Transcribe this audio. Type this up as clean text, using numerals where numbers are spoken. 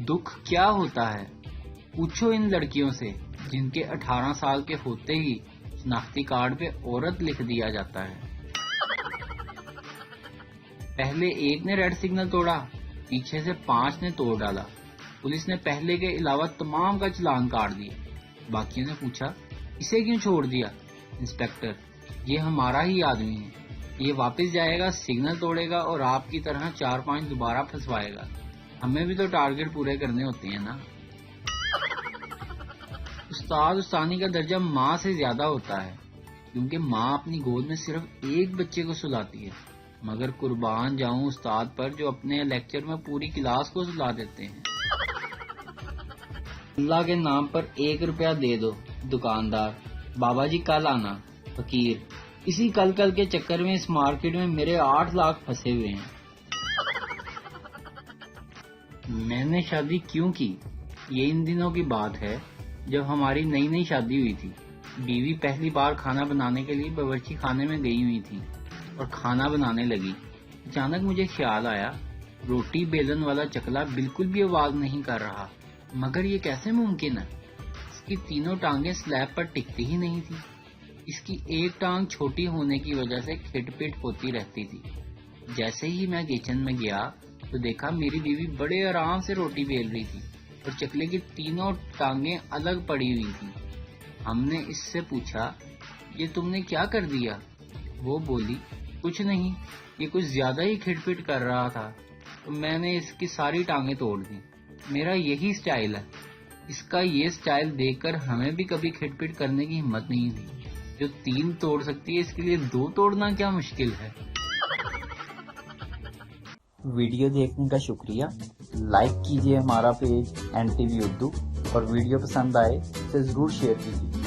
دکھ کیا ہوتا ہے پوچھو ان لڑکیوں سے جن کے 18 سال کے ہوتے ہی شناختی کارڈ پہ عورت لکھ دیا جاتا ہے۔ پہلے ایک نے ریڈ سگنل توڑا، پیچھے سے 5 نے توڑ ڈالا۔ پولیس نے پہلے کے علاوہ تمام کا چلان کاٹ دیا۔ باقیوں نے پوچھا اسے کیوں چھوڑ دیا؟ انسپکٹر یہ ہمارا ہی آدمی ہے، یہ واپس جائے گا، سگنل توڑے گا اور آپ کی طرح 4-5 دوبارہ پھنسوائے گا، ہمیں بھی تو ٹارگٹ پورے کرنے ہوتے ہیں نا۔ استاد استانی کا درجہ ماں سے زیادہ ہوتا ہے، کیونکہ ماں اپنی گود میں صرف ایک بچے کو سلاتی ہے، مگر قربان جاؤں استاد پر جو اپنے لیکچر میں پوری کلاس کو سلا دیتے ہیں۔ اللہ کے نام پر 1 روپیہ دے دو، دکاندار بابا جی کل آنا، فقیر اسی کل کے چکر میں اس مارکیٹ میں میرے 8 لاکھ پھنسے ہوئے ہیں۔ میں نے شادی کیوں کی؟ یہ ان دنوں کی بات ہے جب ہماری نئی شادی ہوئی تھی۔ بیوی پہلی بار کھانا بنانے کے لیے باورچی خانے میں گئی ہوئی تھی اور کھانا بنانے لگی۔ اچانک مجھے خیال آیا روٹی بیلن والا چکلا بالکل بھی آواز نہیں کر رہا، مگر یہ کیسے ممکن ہے؟ اس کی تینوں ٹانگیں سلیب پر ٹکتی ہی نہیں تھی، اس کی ایک ٹانگ چھوٹی ہونے کی وجہ سے کھٹ پٹ ہوتی رہتی تھی۔ جیسے ہی میں کچن میں گیا تو دیکھا میری بیوی بڑے آرام سے روٹی بیل رہی تھی اور چکلے کی تینوں ٹانگیں الگ پڑی ہوئی تھی۔ ہم نے اس سے پوچھا یہ تم نے کیا کر دیا؟ وہ بولی کچھ نہیں، یہ کچھ زیادہ ہی کھٹ پٹ کر رہا تھا تو میں نے اس کی ساری ٹانگیں توڑ دی۔ میرا یہی سٹائل ہے۔ اس کا یہ سٹائل دیکھ کر ہمیں بھی کبھی کھٹ پٹ کرنے کی ہمت نہیں تھی۔ جو 3 توڑ سکتی ہے اس کے لیے 2 توڑنا کیا مشکل ہے؟ ویڈیو دیکھنے کا شکریہ۔ لائک کیجیے ہمارا پیج NTV اردو اور ویڈیو پسند آئے تو ضرور شیئر کیجیے۔